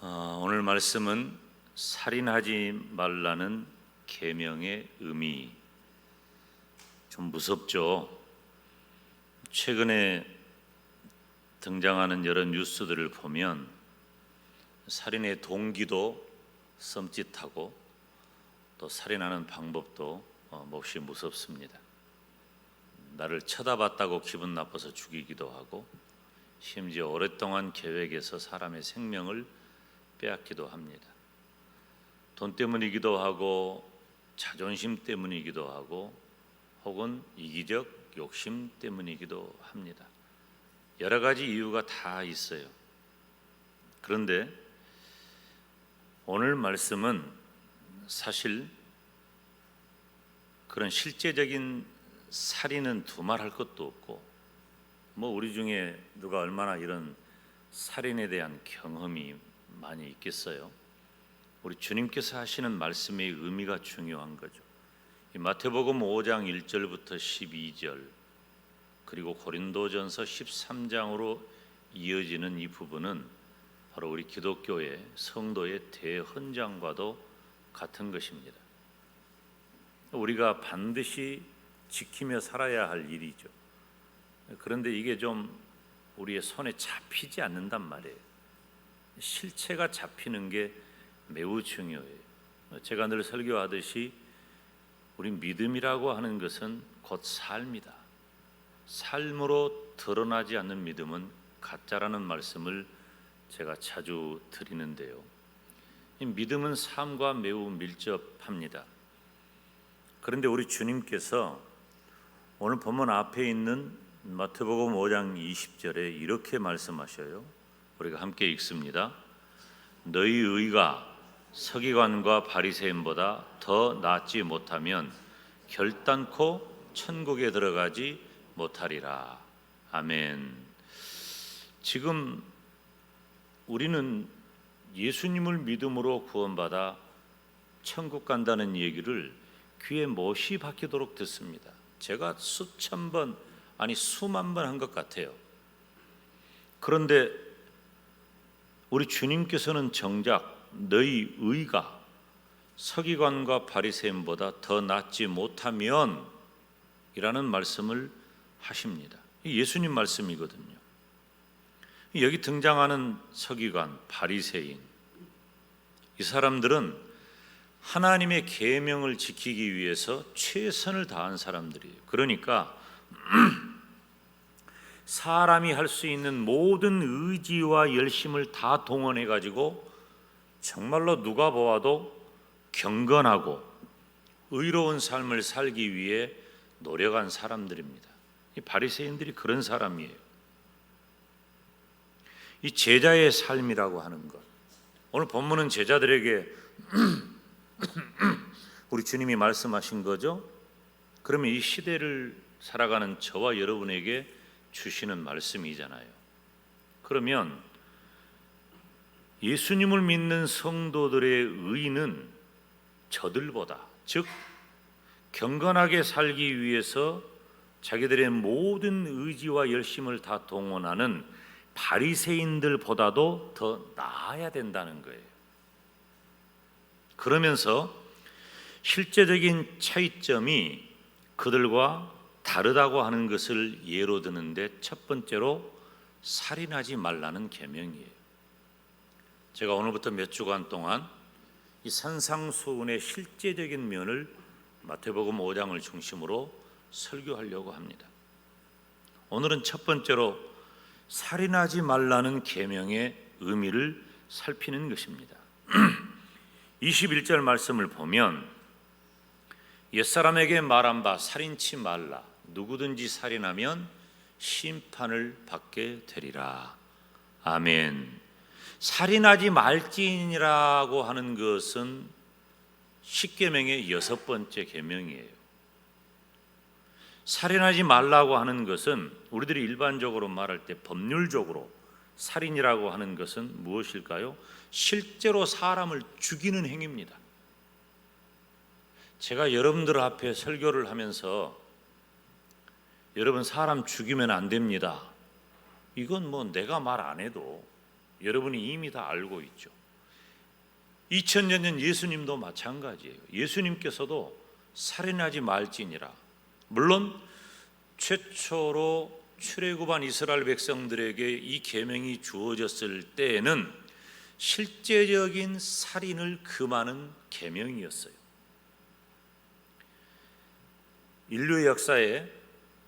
오늘 말씀은 살인하지 말라는 계명의 의미. 좀 무섭죠? 최근에 등장하는 여러 뉴스들을 보면 살인의 동기도 섬찟하고 또 살인하는 방법도 몹시 무섭습니다. 나를 쳐다봤다고 기분 나빠서 죽이기도 하고 심지어 오랫동안 계획해서 사람의 생명을 빼앗기도 합니다. 돈 때문이기도 하고 자존심 때문이기도 하고 혹은 이기적 욕심 때문이기도 합니다. 여러 가지 이유가 다 있어요. 그런데 오늘 말씀은 사실 그런 실제적인 살인은 두말할 것도 없고 우리 중에 누가 얼마나 이런 살인에 대한 경험이 많이 있겠어요. 우리 주님께서 하시는 말씀의 의미가 중요한 거죠. 이 마태복음 5장 1절부터 12절 그리고 고린도전서 13장으로 이어지는 이 부분은 바로 우리 기독교의 성도의 대헌장과도 같은 것입니다. 우리가 반드시 지키며 살아야 할 일이죠. 그런데 이게 좀 우리의 손에 잡히지 않는단 말이에요. 실체가 잡히는 게 매우 중요해요. 제가 늘 설교하듯이 우리 믿음이라고 하는 것은 곧 삶이다. 삶으로 드러나지 않는 믿음은 가짜라는 말씀을 제가 자주 드리는데요. 이 믿음은 삶과 매우 밀접합니다. 그런데 우리 주님께서 오늘 본문 앞에 있는 마태복음 5장 20절에 이렇게 말씀하셔요. 우리가 함께 읽습니다. 너희 의가 서기관과 바리새인보다 더 낫지 못하면 결단코 천국에 들어가지 못하리라. 아멘. 지금 우리는 예수님을 믿음으로 구원받아 천국 간다는 얘기를 귀에 못이 박히도록 듣습니다. 제가 수천 번 아니 수만 번 한 것 같아요. 그런데 우리 주님께서는 정작 너희 의가 서기관과 바리새인보다 더 낫지 못하면 이라는 말씀을 하십니다. 예수님 말씀이거든요. 여기 등장하는 서기관, 바리새인, 이 사람들은 하나님의 계명을 지키기 위해서 최선을 다한 사람들이에요. 그러니까 사람이 할 수 있는 모든 의지와 열심을 다 동원해 가지고 정말로 누가 보아도 경건하고 의로운 삶을 살기 위해 노력한 사람들입니다. 이 바리새인들이 그런 사람이에요. 이 제자의 삶이라고 하는 것, 오늘 본문은 제자들에게 우리 주님이 말씀하신 거죠. 그러면 이 시대를 살아가는 저와 여러분에게 주시는 말씀이잖아요. 그러면 예수님을 믿는 성도들의 의는 저들보다, 즉 경건하게 살기 위해서 자기들의 모든 의지와 열심을 다 동원하는 바리새인들보다도 더 나아야 된다는 거예요. 그러면서 실제적인 차이점이 그들과 다르다고 하는 것을 예로 드는데 첫 번째로 살인하지 말라는 계명이에요. 제가 오늘부터 몇 주간 동안 이 산상수훈의 실제적인 면을 마태복음 5장을 중심으로 설교하려고 합니다. 오늘은 첫 번째로 살인하지 말라는 계명의 의미를 살피는 것입니다. 21절 말씀을 보면 옛사람에게 말한 바 살인치 말라. 누구든지 살인하면 심판을 받게 되리라. 아멘. 살인하지 말지니라고 하는 것은 십계명의 6번째 계명이에요. 살인하지 말라고 하는 것은 우리들이 일반적으로 말할 때 법률적으로 살인이라고 하는 것은 무엇일까요? 실제로 사람을 죽이는 행위입니다. 제가 여러분들 앞에 설교를 하면서 여러분 사람 죽이면 안 됩니다. 이건 내가 말 안 해도 여러분이 이미 다 알고 있죠. 2000년 전 예수님도 마찬가지예요. 예수님께서도 살인하지 말지니라. 물론 최초로 출애굽한 이스라엘 백성들에게 이 계명이 주어졌을 때에는 실제적인 살인을 금하는 계명이었어요. 인류의 역사에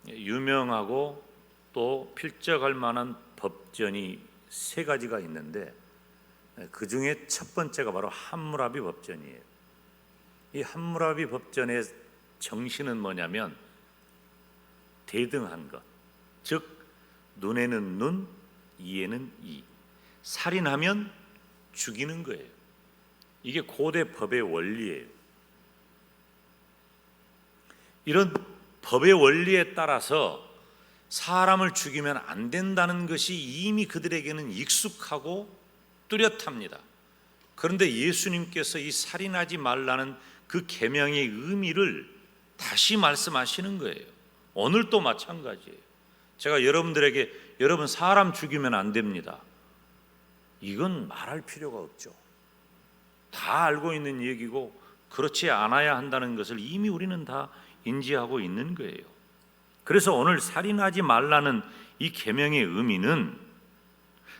유명하고 또 필적할 만한 법전이 세 가지가 있는데 그 중에 첫 번째가 바로 함무라비 법전이에요. 이 함무라비 법전의 정신은 뭐냐면 대등한 것, 즉 눈에는 눈, 이에는 이. 살인하면 죽이는 거예요. 이게 고대 법의 원리예요. 이런 법의 원리에 따라서 사람을 죽이면 안 된다는 것이 이미 그들에게는 익숙하고 뚜렷합니다. 그런데 예수님께서 이 살인하지 말라는 그 계명의 의미를 다시 말씀하시는 거예요. 오늘도 마찬가지예요. 제가 여러분들에게 여러분 사람 죽이면 안 됩니다, 이건 말할 필요가 없죠. 다 알고 있는 얘기고 그렇지 않아야 한다는 것을 이미 우리는 다 인지하고 있는 거예요. 그래서 오늘 살인하지 말라는 이 계명의 의미는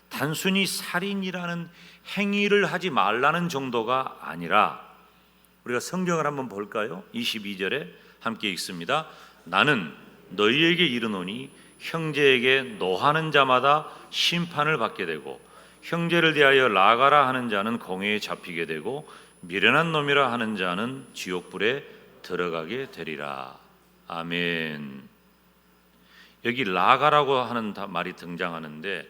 단순히 살인이라는 행위를 하지 말라는 정도가 아니라, 우리가 성경을 한번 볼까요? 22절에 함께 읽습니다. 나는 너희에게 이르노니 형제에게 노하는 자마다 심판을 받게 되고 형제를 대하여 나가라 하는 자는 공회에 잡히게 되고 미련한 놈이라 하는 자는 지옥불에 들어가게 되리라. 아멘. 여기 라가라고 하는 말이 등장하는데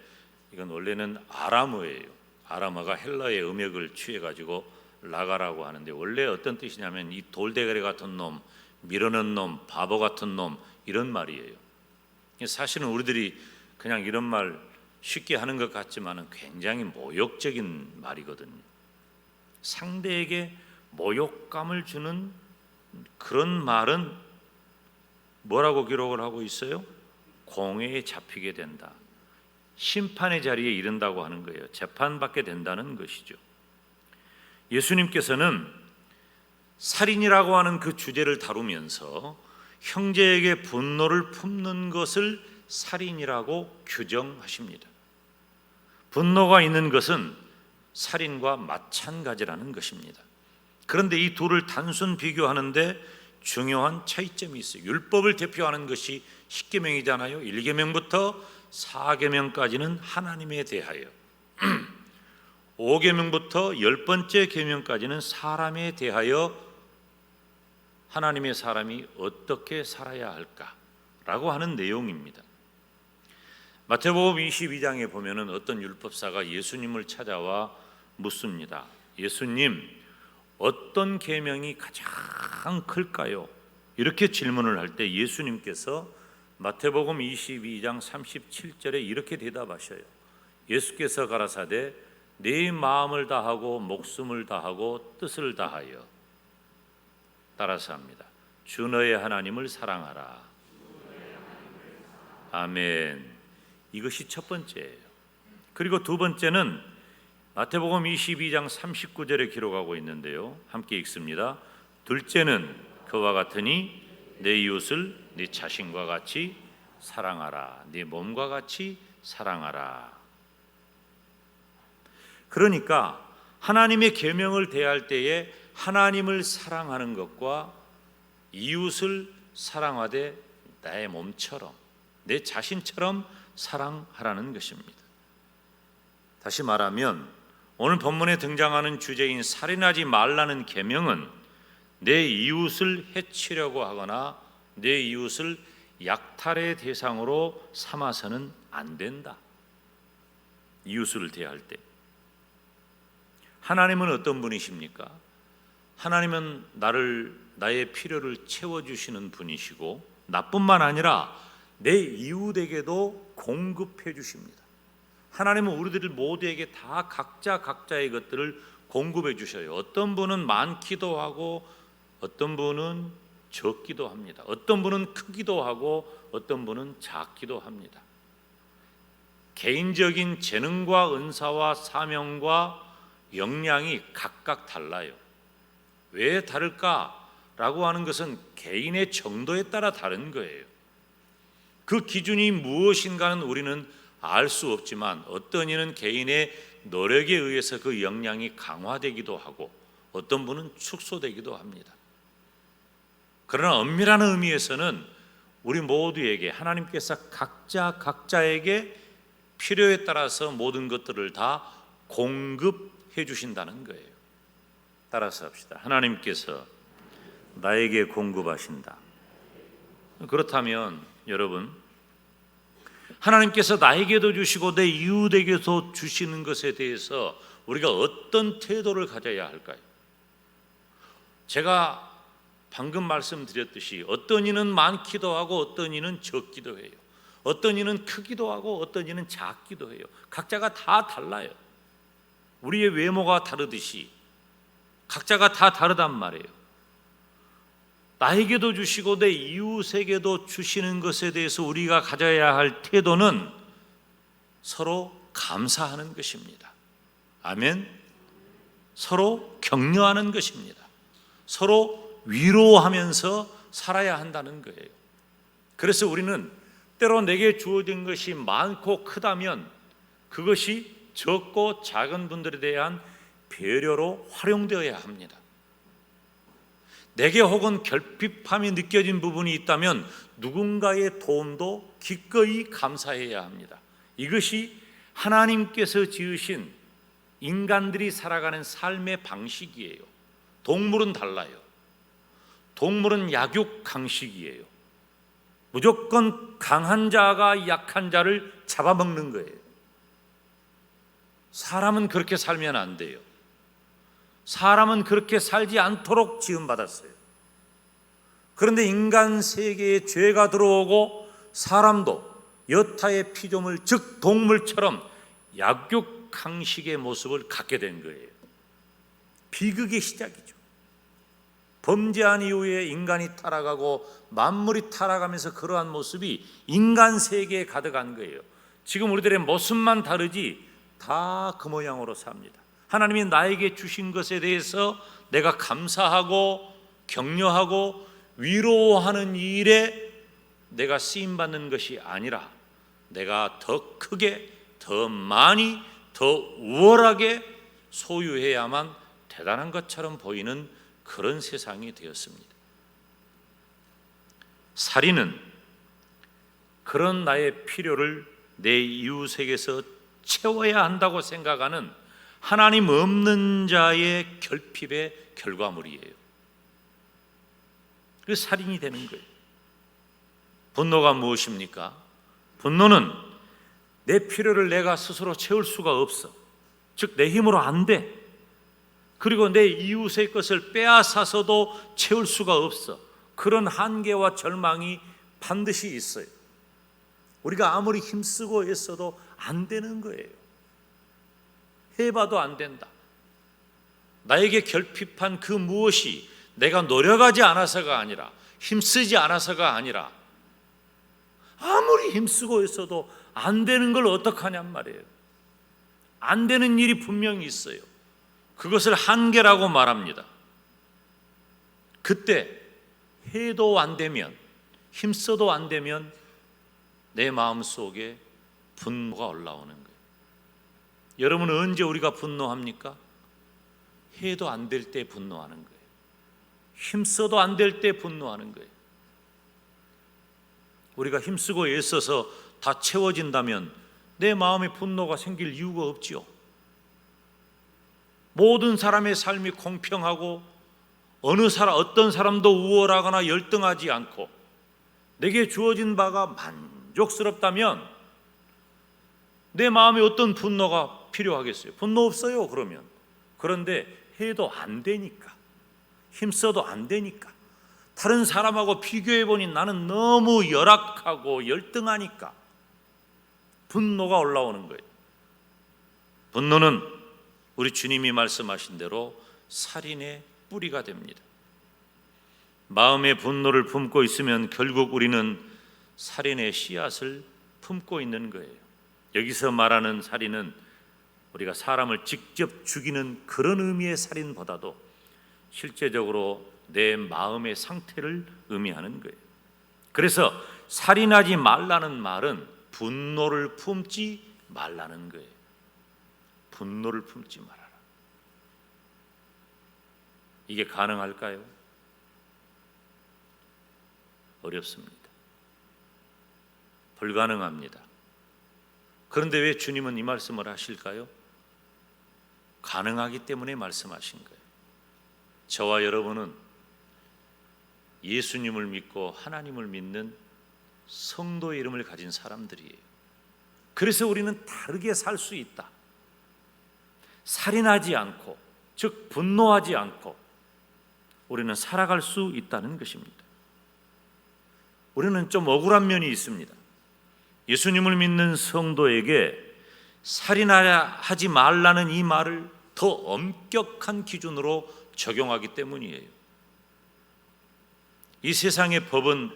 이건 원래는 아람어예요. 아람어가 헬라의 음역을 취해가지고 라가라고 하는데 원래 어떤 뜻이냐면 이 돌대가리 같은 놈, 미련한 놈, 바보 같은 놈, 이런 말이에요. 사실은 우리들이 그냥 이런 말 쉽게 하는 것 같지만 굉장히 모욕적인 말이거든요. 상대에게 모욕감을 주는 그런 말은 뭐라고 기록을 하고 있어요? 공회에 잡히게 된다, 심판의 자리에 이른다고 하는 거예요. 재판받게 된다는 것이죠. 예수님께서는 살인이라고 하는 그 주제를 다루면서 형제에게 분노를 품는 것을 살인이라고 규정하십니다. 분노가 있는 것은 살인과 마찬가지라는 것입니다. 그런데 이 둘을 단순 비교하는데 중요한 차이점이 있어요. 율법을 대표하는 것이 10계명이잖아요. 1계명부터 4계명까지는 하나님에 대하여, 5계명부터 10번째 계명까지는 사람에 대하여 하나님의 사람이 어떻게 살아야 할까라고 하는 내용입니다. 마태복음 22장에 보면은 어떤 율법사가 예수님을 찾아와 묻습니다. 예수님, 어떤 계명이 가장 클까요? 이렇게 질문을 할 때 예수님께서 마태복음 22장 37절에 이렇게 대답하셔요. 예수께서 가라사대 네 마음을 다하고 목숨을 다하고 뜻을 다하여, 따라서 합니다. 주 너의 하나님을 사랑하라. 아멘. 이것이 첫 번째예요. 그리고 두 번째는 마태복음 22장 39절에 기록하고 있는데요, 함께 읽습니다. 둘째는 그와 같으니 내 이웃을 네 자신과 같이 사랑하라. 네 몸과 같이 사랑하라. 그러니까 하나님의 계명을 대할 때에 하나님을 사랑하는 것과 이웃을 사랑하되 나의 몸처럼, 내 자신처럼 사랑하라는 것입니다. 다시 말하면 오늘 본문에 등장하는 주제인 살인하지 말라는 계명은 내 이웃을 해치려고 하거나 내 이웃을 약탈의 대상으로 삼아서는 안 된다. 이웃을 대할 때 하나님은 어떤 분이십니까? 하나님은 나의 필요를 채워주시는 분이시고 나뿐만 아니라 내 이웃에게도 공급해 주십니다. 하나님은 우리들 모두에게 다 각자의 것들을 공급해 주셔요. 어떤 분은 많기도 하고 어떤 분은 적기도 합니다. 어떤 분은 크기도 하고 어떤 분은 작기도 합니다. 개인적인 재능과 은사와 사명과 역량이 각각 달라요. 왜 다를까라고 하는 것은 개인의 정도에 따라 다른 거예요. 그 기준이 무엇인가는 우리는 알 수 없지만 어떤 이는 개인의 노력에 의해서 그 역량이 강화되기도 하고 어떤 분은 축소되기도 합니다. 그러나 엄밀한 의미에서는 우리 모두에게 하나님께서 각자에게 필요에 따라서 모든 것들을 다 공급해 주신다는 거예요. 따라서 합시다. 하나님께서 나에게 공급하신다. 그렇다면 여러분, 하나님께서 나에게도 주시고 내 이웃에게도 주시는 것에 대해서 우리가 어떤 태도를 가져야 할까요? 제가 방금 말씀드렸듯이 어떤 이는 많기도 하고 어떤 이는 적기도 해요. 어떤 이는 크기도 하고 어떤 이는 작기도 해요. 각자가 다 달라요. 우리의 외모가 다르듯이 각자가 다 다르단 말이에요. 나에게도 주시고 내 이웃에게도 주시는 것에 대해서 우리가 가져야 할 태도는 서로 감사하는 것입니다. 아멘. 서로 격려하는 것입니다. 서로 위로하면서 살아야 한다는 거예요. 그래서 우리는 때로 내게 주어진 것이 많고 크다면 그것이 적고 작은 분들에 대한 배려로 활용되어야 합니다. 내게 혹은 결핍함이 느껴진 부분이 있다면 누군가의 도움도 기꺼이 감사해야 합니다. 이것이 하나님께서 지으신 인간들이 살아가는 삶의 방식이에요. 동물은 달라요. 동물은 약육 강식이에요. 무조건 강한 자가 약한 자를 잡아먹는 거예요. 사람은 그렇게 살면 안 돼요. 사람은 그렇게 살지 않도록 지음받았어요. 그런데 인간 세계에 죄가 들어오고 사람도 여타의 피조물 즉 동물처럼 약육 강식의 모습을 갖게 된 거예요. 비극의 시작이죠. 범죄한 이후에 인간이 타락하고 만물이 타락하면서 그러한 모습이 인간 세계에 가득한 거예요. 지금 우리들의 모습만 다르지 다 그 모양으로 삽니다. 하나님이 나에게 주신 것에 대해서 내가 감사하고 격려하고 위로하는 일에 내가 쓰임받는 것이 아니라 내가 더 크게, 더 많이, 더 우월하게 소유해야만 대단한 것처럼 보이는 그런 세상이 되었습니다. 살인은 그런 나의 필요를 내 이웃에게서 채워야 한다고 생각하는 하나님 없는 자의 결핍의 결과물이에요. 그 살인이 되는 거예요. 분노가 무엇입니까? 분노는 내 필요를 내가 스스로 채울 수가 없어. 즉 내 힘으로 안 돼. 그리고 내 이웃의 것을 빼앗아서도 채울 수가 없어. 그런 한계와 절망이 반드시 있어요. 우리가 아무리 힘쓰고 애써도 안 되는 거예요. 해봐도 안 된다. 나에게 결핍한 그 무엇이 내가 노력하지 않아서가 아니라 힘쓰지 않아서가 아니라 아무리 힘쓰고 있어도 안 되는 걸 어떡하냔 말이에요. 안 되는 일이 분명히 있어요. 그것을 한계라고 말합니다. 그때 해도 안 되면 힘써도 안 되면 내 마음속에 분노가 올라오는 거예요. 여러분은 언제 우리가 분노합니까? 해도 안 될 때 분노하는 거예요. 힘써도 안 될 때 분노하는 거예요. 우리가 힘쓰고 애써서 다 채워진다면 내 마음에 분노가 생길 이유가 없지요. 모든 사람의 삶이 공평하고 어떤 사람도 우월하거나 열등하지 않고 내게 주어진 바가 만족스럽다면 내 마음에 어떤 분노가 필요하겠어요? 분노 없어요 그러면. 그런데 해도 안 되니까, 힘써도 안 되니까, 다른 사람하고 비교해 보니 나는 너무 열악하고 열등하니까 분노가 올라오는 거예요. 분노는 우리 주님이 말씀하신 대로 살인의 뿌리가 됩니다. 마음의 분노를 품고 있으면 결국 우리는 살인의 씨앗을 품고 있는 거예요. 여기서 말하는 살인은 우리가 사람을 직접 죽이는 그런 의미의 살인보다도 실제적으로 내 마음의 상태를 의미하는 거예요. 그래서 살인하지 말라는 말은 분노를 품지 말라는 거예요. 분노를 품지 말아라. 이게 가능할까요? 어렵습니다. 불가능합니다. 그런데 왜 주님은 이 말씀을 하실까요? 가능하기 때문에 말씀하신 거예요. 저와 여러분은 예수님을 믿고 하나님을 믿는 성도의 이름을 가진 사람들이에요. 그래서 우리는 다르게 살 수 있다. 살인하지 않고, 즉 분노하지 않고 우리는 살아갈 수 있다는 것입니다. 우리는 좀 억울한 면이 있습니다. 예수님을 믿는 성도에게 살인하지 말라는 이 말을 더 엄격한 기준으로 적용하기 때문이에요. 이 세상의 법은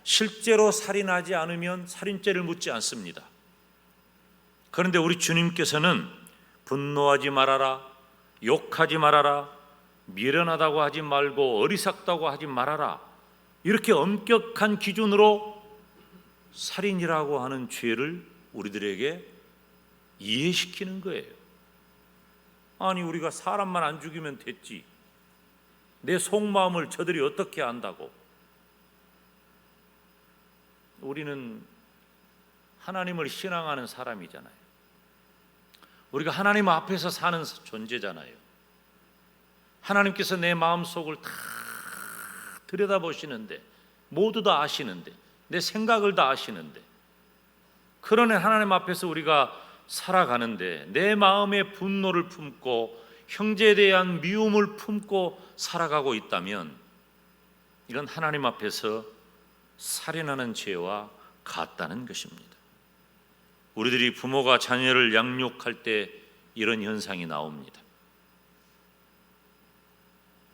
실제로 살인하지 않으면 살인죄를 묻지 않습니다. 그런데 우리 주님께서는 분노하지 말아라, 욕하지 말아라, 미련하다고 하지 말고 어리석다고 하지 말아라, 이렇게 엄격한 기준으로 살인이라고 하는 죄를 우리들에게 이해시키는 거예요. 아니, 우리가 사람만 안 죽이면 됐지, 내 속마음을 저들이 어떻게 안다고. 우리는 하나님을 신앙하는 사람이잖아요. 우리가 하나님 앞에서 사는 존재잖아요. 하나님께서 내 마음속을 다 들여다보시는데, 모두 다 아시는데, 내 생각을 다 아시는데, 그러네 하나님 앞에서 우리가 살아가는데 내 마음에 분노를 품고 형제에 대한 미움을 품고 살아가고 있다면 이건 하나님 앞에서 살인하는 죄와 같다는 것입니다. 우리들이 부모가 자녀를 양육할 때 이런 현상이 나옵니다.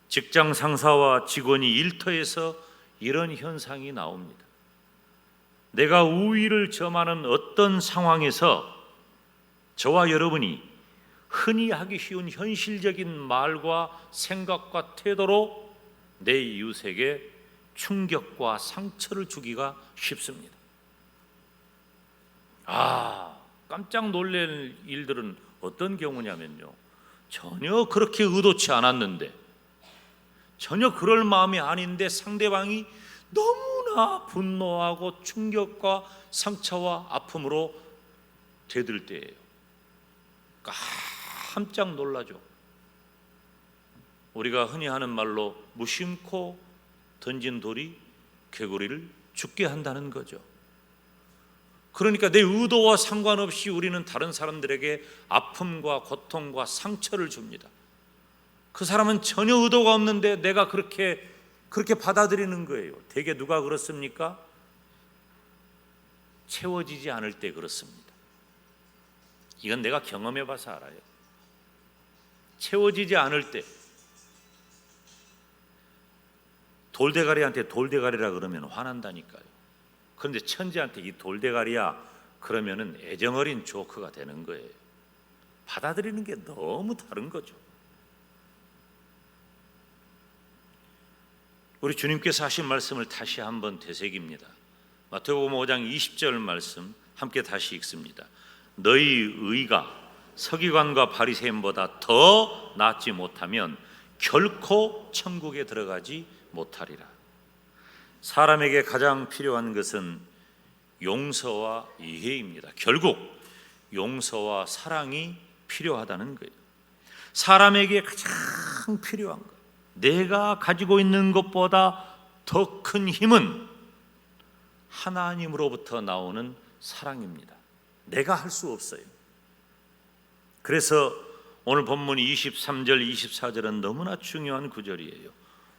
직장 상사와 직원이 일터에서 이런 현상이 나옵니다. 내가 우위를 점하는 어떤 상황에서 저와 여러분이 흔히 하기 쉬운 현실적인 말과 생각과 태도로 내 이웃에게 충격과 상처를 주기가 쉽습니다. 깜짝 놀랄 일들은 어떤 경우냐면요, 전혀 그렇게 의도치 않았는데, 전혀 그럴 마음이 아닌데 상대방이 너무나 분노하고 충격과 상처와 아픔으로 되들 때예요. 깜짝 놀라죠. 우리가 흔히 하는 말로 무심코 던진 돌이 개구리를 죽게 한다는 거죠. 그러니까 내 의도와 상관없이 우리는 다른 사람들에게 아픔과 고통과 상처를 줍니다. 그 사람은 전혀 의도가 없는데 내가 그렇게 받아들이는 거예요. 대개 누가 그렇습니까? 채워지지 않을 때 그렇습니다. 이건 내가 경험해 봐서 알아요. 채워지지 않을 때, 돌대가리한테 돌대가리라 그러면 화난다니까요. 그런데 천지한테 이 돌대가리야 그러면은 애정어린 조크가 되는 거예요. 받아들이는 게 너무 다른 거죠. 우리 주님께서 하신 말씀을 다시 한번 되새깁니다. 마태복음 5장 20절 말씀 함께 다시 읽습니다. 너희 의가 서기관과 바리새인보다 더 낫지 못하면 결코 천국에 들어가지 못하리라. 사람에게 가장 필요한 것은 용서와 이해입니다. 결국 용서와 사랑이 필요하다는 거예요. 사람에게 가장 필요한 것, 내가 가지고 있는 것보다 더 큰 힘은 하나님으로부터 나오는 사랑입니다. 내가 할 수 없어요. 그래서 오늘 본문 23절 24절은 너무나 중요한 구절이에요.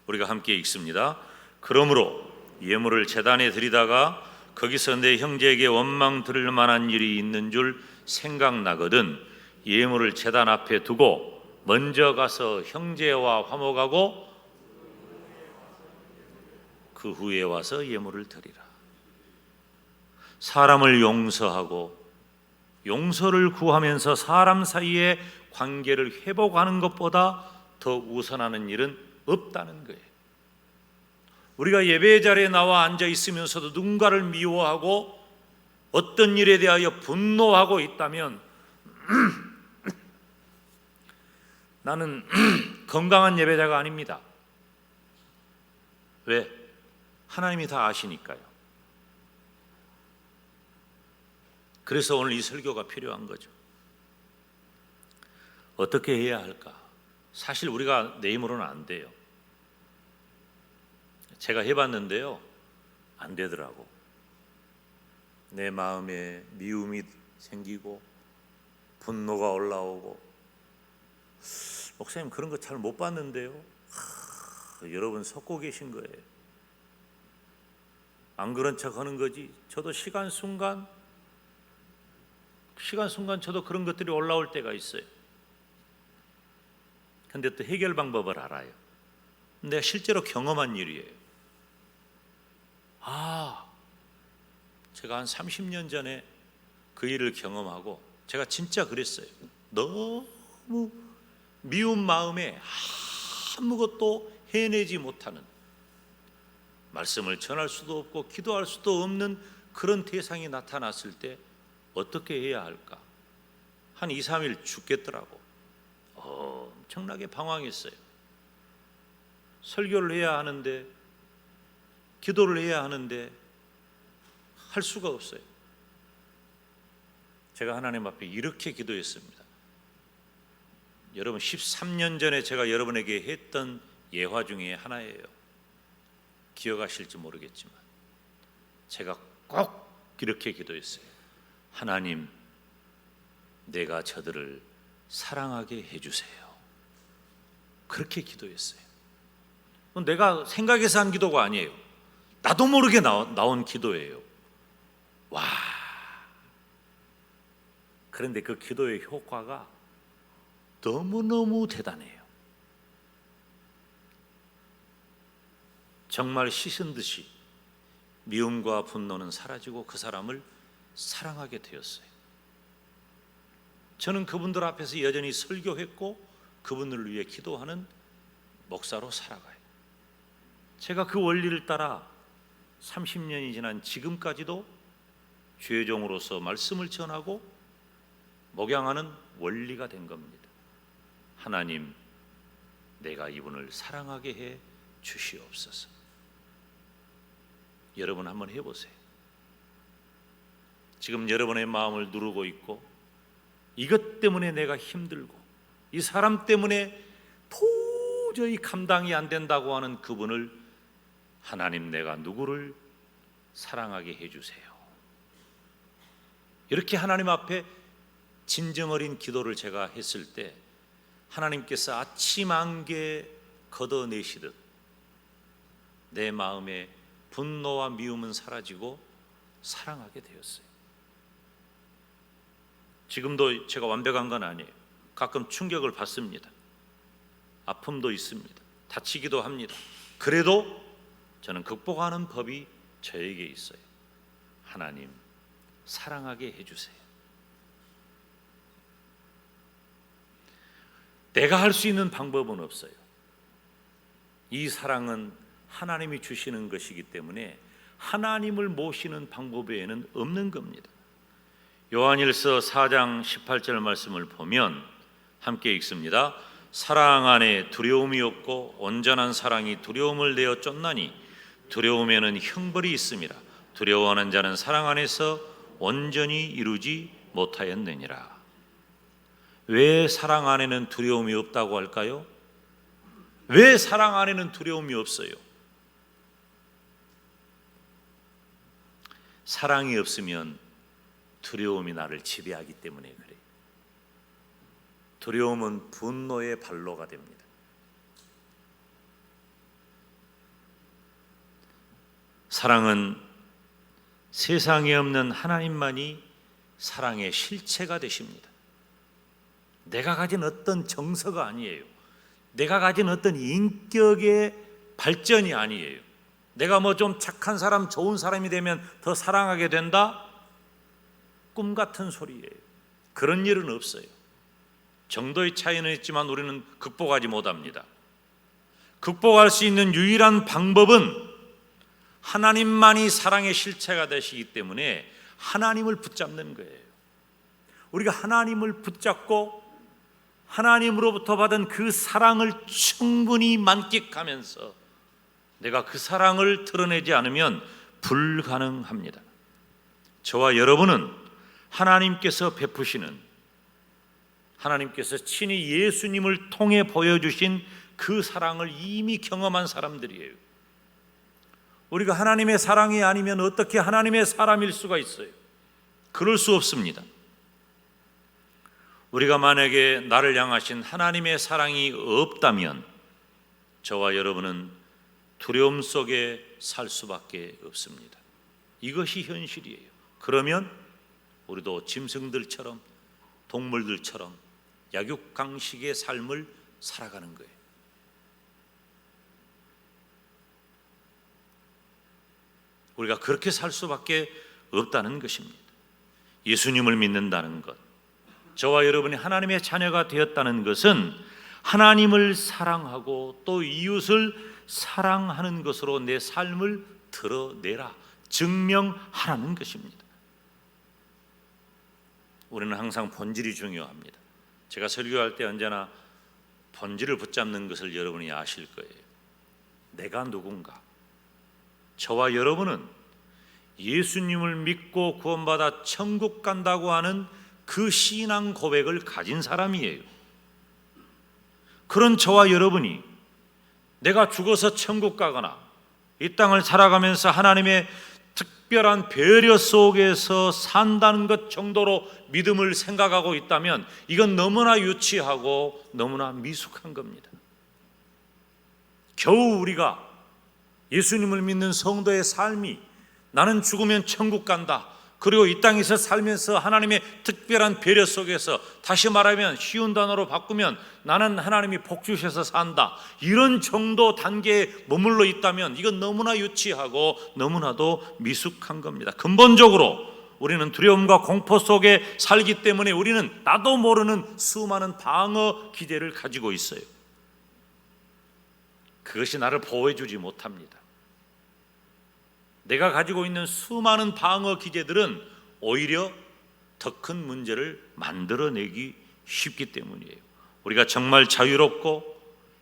우리가 함께 읽습니다. 그러므로 예물을 제단에 드리다가 거기서 내 형제에게 원망 들을 만한 일이 있는 줄 생각나거든 예물을 제단 앞에 두고 먼저 가서 형제와 화목하고 그 후에 와서 예물을 드리라. 사람을 용서하고 용서를 구하면서 사람 사이의 관계를 회복하는 것보다 더 우선하는 일은 없다는 거예요. 우리가 예배 자리에 나와 앉아 있으면서도 누군가를 미워하고 어떤 일에 대하여 분노하고 있다면 나는 건강한 예배자가 아닙니다. 왜? 하나님이 다 아시니까요. 그래서 오늘 이 설교가 필요한 거죠. 어떻게 해야 할까? 사실 우리가 내 힘으로는 안 돼요. 제가 해봤는데요, 안 되더라고. 내 마음에 미움이 생기고 분노가 올라오고. 목사님 그런 거 잘 못 봤는데요. 여러분 속고 계신 거예요. 안 그런 척 하는 거지. 저도 시간 순간 저도 그런 것들이 올라올 때가 있어요. 근데 또 해결 방법을 알아요. 내가 실제로 경험한 일이에요. 제가 한 30년 전에 그 일을 경험하고 제가 진짜 그랬어요. 너무 미운 마음에 아무것도 해내지 못하는, 말씀을 전할 수도 없고 기도할 수도 없는 그런 대상이 나타났을 때 어떻게 해야 할까? 한 2, 3일 죽겠더라고. 엄청나게 방황했어요. 설교를 해야 하는데, 기도를 해야 하는데 할 수가 없어요. 제가 하나님 앞에 이렇게 기도했습니다. 여러분 13년 전에 제가 여러분에게 했던 예화 중에 하나예요. 기억하실지 모르겠지만 제가 꼭 이렇게 기도했어요. 하나님, 내가 저들을 사랑하게 해주세요. 그렇게 기도했어요. 내가 생각해서 한 기도가 아니에요. 나도 모르게 나온 기도예요. 와! 그런데 그 기도의 효과가 너무너무 대단해요. 정말 씻은 듯이 미움과 분노는 사라지고 그 사람을 사랑하게 되었어요. 저는 그분들 앞에서 여전히 설교했고 그분들을 위해 기도하는 목사로 살아가요. 제가 그 원리를 따라 30년이 지난 지금까지도 죄종으로서 말씀을 전하고 목양하는 원리가 된 겁니다. 하나님, 내가 이분을 사랑하게 해 주시옵소서. 여러분 한번 해보세요. 지금 여러분의 마음을 누르고 있고 이것 때문에 내가 힘들고 이 사람 때문에 도저히 감당이 안 된다고 하는 그분을, 하나님, 내가 누구를 사랑하게 해주세요. 이렇게 하나님 앞에 진정 어린 기도를 제가 했을 때 하나님께서 아침 안개 걷어내시듯 내 마음에 분노와 미움은 사라지고 사랑하게 되었어요. 지금도 제가 완벽한 건 아니에요. 가끔 충격을 받습니다. 아픔도 있습니다. 다치기도 합니다. 그래도 저는 극복하는 법이 저에게 있어요. 하나님, 사랑하게 해주세요. 내가 할 수 있는 방법은 없어요. 이 사랑은 하나님이 주시는 것이기 때문에 하나님을 모시는 방법 외에는 없는 겁니다. 요한일서 4장 18절 말씀을 보면 함께 읽습니다. 사랑 안에 두려움이 없고 온전한 사랑이 두려움을 내어 쫓나니 두려움에는 형벌이 있음이라. 두려워하는 자는 사랑 안에서 온전히 이루지 못하였느니라. 왜 사랑 안에는 두려움이 없다고 할까요? 왜 사랑 안에는 두려움이 없어요? 사랑이 없으면 두려움이 나를 지배하기 때문에 그래요. 두려움은 분노의 발로가 됩니다. 사랑은 세상에 없는 하나님만이 사랑의 실체가 되십니다. 내가 가진 어떤 정서가 아니에요. 내가 가진 어떤 인격의 발전이 아니에요. 내가 뭐 좀 착한 사람, 좋은 사람이 되면 더 사랑하게 된다? 꿈 같은 소리예요. 그런 일은 없어요. 정도의 차이는 있지만 우리는 극복하지 못합니다. 극복할 수 있는 유일한 방법은 하나님만이 사랑의 실체가 되시기 때문에 하나님을 붙잡는 거예요. 우리가 하나님을 붙잡고 하나님으로부터 받은 그 사랑을 충분히 만끽하면서 내가 그 사랑을 드러내지 않으면 불가능합니다. 저와 여러분은 하나님께서 베푸시는, 하나님께서 친히 예수님을 통해 보여주신 그 사랑을 이미 경험한 사람들이에요. 우리가 하나님의 사랑이 아니면 어떻게 하나님의 사람일 수가 있어요? 그럴 수 없습니다. 우리가 만약에 나를 향하신 하나님의 사랑이 없다면 저와 여러분은 두려움 속에 살 수밖에 없습니다. 이것이 현실이에요. 그러면 우리도 짐승들처럼, 동물들처럼 약육강식의 삶을 살아가는 거예요. 우리가 그렇게 살 수밖에 없다는 것입니다. 예수님을 믿는다는 것, 저와 여러분이 하나님의 자녀가 되었다는 것은 하나님을 사랑하고 또 이웃을 사랑하는 것으로 내 삶을 드러내라, 증명하라는 것입니다. 우리는 항상 본질이 중요합니다. 제가 설교할 때 언제나 본질을 붙잡는 것을 여러분이 아실 거예요. 내가 누군가? 저와 여러분은 예수님을 믿고 구원받아 천국 간다고 하는 그 신앙 고백을 가진 사람이에요. 그런 저와 여러분이 내가 죽어서 천국 가거나 이 땅을 살아가면서 하나님의 특별한 배려 속에서 산다는 것 정도로 믿음을 생각하고 있다면 이건 너무나 유치하고 너무나 미숙한 겁니다. 겨우 우리가 예수님을 믿는 성도의 삶이 나는 죽으면 천국 간다, 그리고 이 땅에서 살면서 하나님의 특별한 배려 속에서, 다시 말하면 쉬운 단어로 바꾸면 나는 하나님이 복 주셔서 산다, 이런 정도 단계에 머물러 있다면 이건 너무나 유치하고 너무나도 미숙한 겁니다. 근본적으로 우리는 두려움과 공포 속에 살기 때문에 우리는 나도 모르는 수많은 방어 기제를 가지고 있어요. 그것이 나를 보호해 주지 못합니다. 내가 가지고 있는 수많은 방어 기제들은 오히려 더 큰 문제를 만들어내기 쉽기 때문이에요. 우리가 정말 자유롭고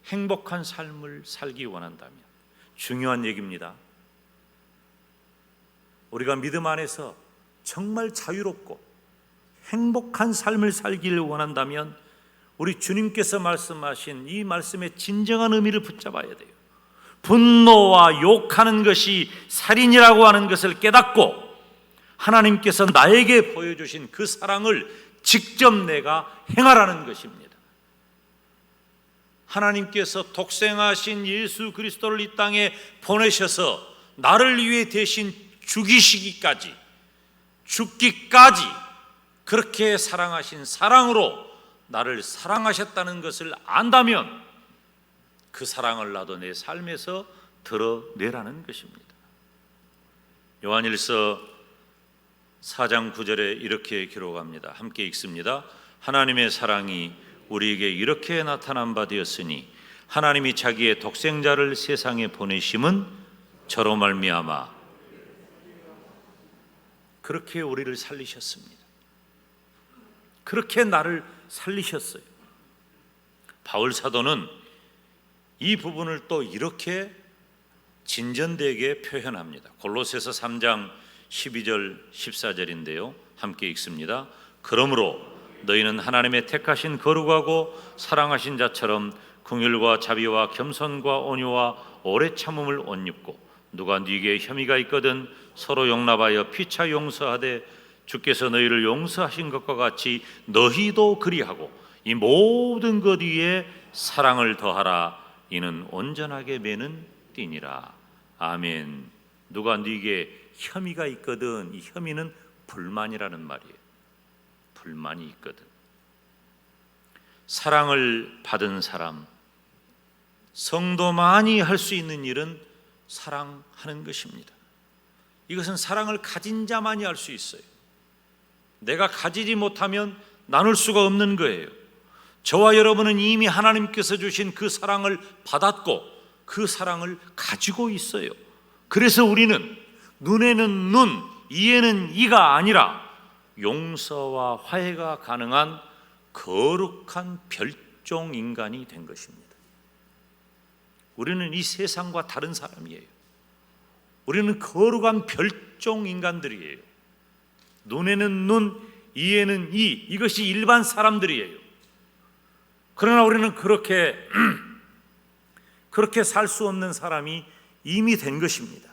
행복한 삶을 살기 원한다면, 중요한 얘기입니다. 우리가 믿음 안에서 정말 자유롭고 행복한 삶을 살기를 원한다면 우리 주님께서 말씀하신 이 말씀의 진정한 의미를 붙잡아야 돼요. 분노와 욕하는 것이 살인이라고 하는 것을 깨닫고 하나님께서 나에게 보여주신 그 사랑을 직접 내가 행하라는 것입니다. 하나님께서 독생하신 예수 그리스도를 이 땅에 보내셔서 나를 위해 대신 죽이시기까지, 죽기까지 그렇게 사랑하신 사랑으로 나를 사랑하셨다는 것을 안다면 그 사랑을 나도 내 삶에서 드러내라는 것입니다. 요한일서 4장 9절에 이렇게 기록합니다. 함께 읽습니다. 하나님의 사랑이 우리에게 이렇게 나타난 바 되었으니 하나님이 자기의 독생자를 세상에 보내심은 저로 말미암아 그렇게 우리를 살리셨습니다. 그렇게 나를 살리셨어요. 바울 사도는 이 부분을 또 이렇게 진전되게 표현합니다. 골로새서 3장 12절 14절인데요. 함께 읽습니다. 그러므로 너희는 하나님의 택하신 거룩하고 사랑하신 자처럼 긍휼과 자비와 겸손과 온유와 오래 참음을 옷 입고 누가 네게 혐의가 있거든 서로 용납하여 피차 용서하되 주께서 너희를 용서하신 것과 같이 너희도 그리하고 이 모든 것 위에 사랑을 더하라. 이는 온전하게 매는 띠니라. 아멘. 누가 네게 혐의가 있거든, 이 혐의는 불만이라는 말이에요. 불만이 있거든. 사랑을 받은 사람, 성도만이 할 수 있는 일은 사랑하는 것입니다. 이것은 사랑을 가진 자만이 할 수 있어요. 내가 가지지 못하면 나눌 수가 없는 거예요. 저와 여러분은 이미 하나님께서 주신 그 사랑을 받았고 그 사랑을 가지고 있어요. 그래서 우리는 눈에는 눈, 이에는 이가 아니라 용서와 화해가 가능한 거룩한 별종 인간이 된 것입니다. 우리는 이 세상과 다른 사람이에요. 우리는 거룩한 별종 인간들이에요. 눈에는 눈, 이에는 이, 이것이 일반 사람들이에요. 그러나 우리는 그렇게 살 수 없는 사람이 이미 된 것입니다.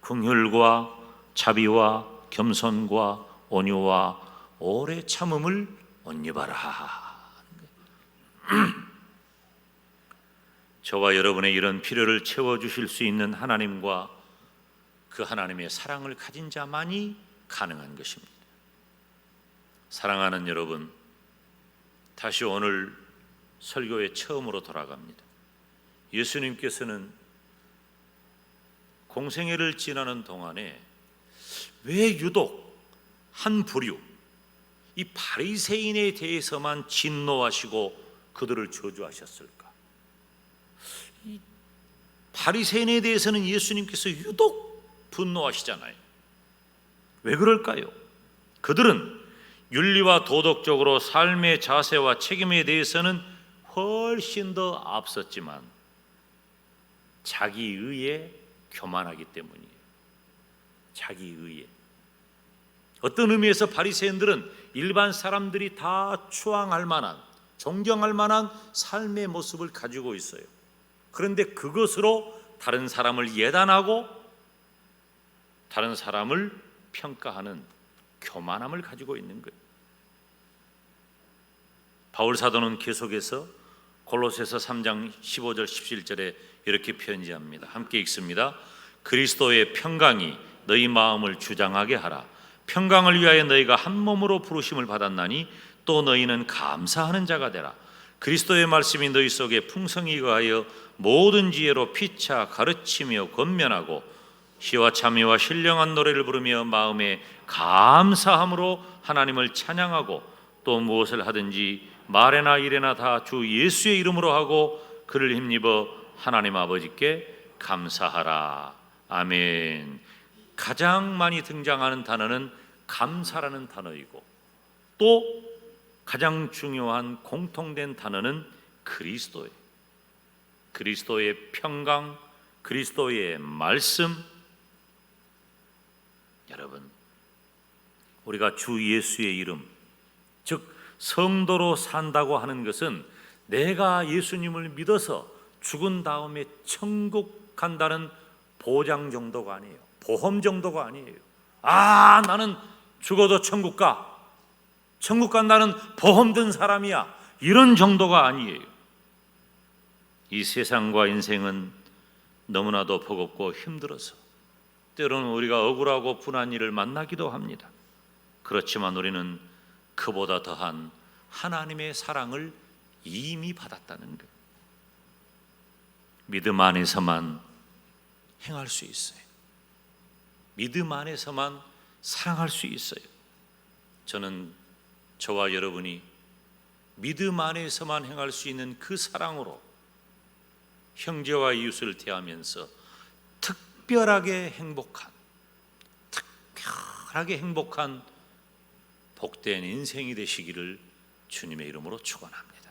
긍휼과 자비와 겸손과 온유와 오래 참음을 옷입어라. 저와 여러분의 이런 필요를 채워주실 수 있는 하나님과 그 하나님의 사랑을 가진 자만이 가능한 것입니다. 사랑하는 여러분, 다시 오늘 설교의 처음으로 돌아갑니다. 예수님께서는 공생애를 지나는 동안에 왜 유독 한 부류, 이 바리새인에 대해서만 진노하시고 그들을 저주하셨을까? 이 바리새인에 대해서는 예수님께서 유독 분노하시잖아요. 왜 그럴까요? 그들은 윤리와 도덕적으로 삶의 자세와 책임에 대해서는 훨씬 더 앞섰지만 자기의에 교만하기 때문이에요. 자기의에. 어떤 의미에서 바리새인들은 일반 사람들이 다 추앙할 만한, 존경할 만한 삶의 모습을 가지고 있어요. 그런데 그것으로 다른 사람을 예단하고 다른 사람을 평가하는 교만함을 가지고 있는 거예요. 바울 사도는 계속해서 골로새서 3장 15절 17절에 이렇게 편지합니다. 함께 읽습니다. 그리스도의 평강이 너희 마음을 주장하게 하라. 평강을 위하여 너희가 한 몸으로 부르심을 받았나니 또 너희는 감사하는 자가 되라. 그리스도의 말씀이 너희 속에 풍성히 거하여 모든 지혜로 피차 가르치며 권면하고 시와 참회와 신령한 노래를 부르며 마음에 감사함으로 하나님을 찬양하고 또 무엇을 하든지 말에나 일에나 다 주 예수의 이름으로 하고 그를 힘입어 하나님 아버지께 감사하라. 아멘. 가장 많이 등장하는 단어는 감사라는 단어이고 또 가장 중요한 공통된 단어는 그리스도예요. 그리스도의 평강, 그리스도의 말씀. 여러분, 우리가 주 예수의 이름, 즉 성도로 산다고 하는 것은 내가 예수님을 믿어서 죽은 다음에 천국 간다는 보장 정도가 아니에요. 보험 정도가 아니에요. 아, 나는 죽어도 천국 가. 천국 간다는 보험 든 사람이야. 이런 정도가 아니에요. 이 세상과 인생은 너무나도 버겁고 힘들어서 때로는 우리가 억울하고 분한 일을 만나기도 합니다. 그렇지만 우리는 그보다 더한 하나님의 사랑을 이미 받았다는 것. 믿음 안에서만 행할 수 있어요. 믿음 안에서만 사랑할 수 있어요. 저는 저와 여러분이 믿음 안에서만 행할 수 있는 그 사랑으로 형제와 이웃을 대하면서 특별하게 행복한 복된 인생이 되시기를 주님의 이름으로 축원합니다.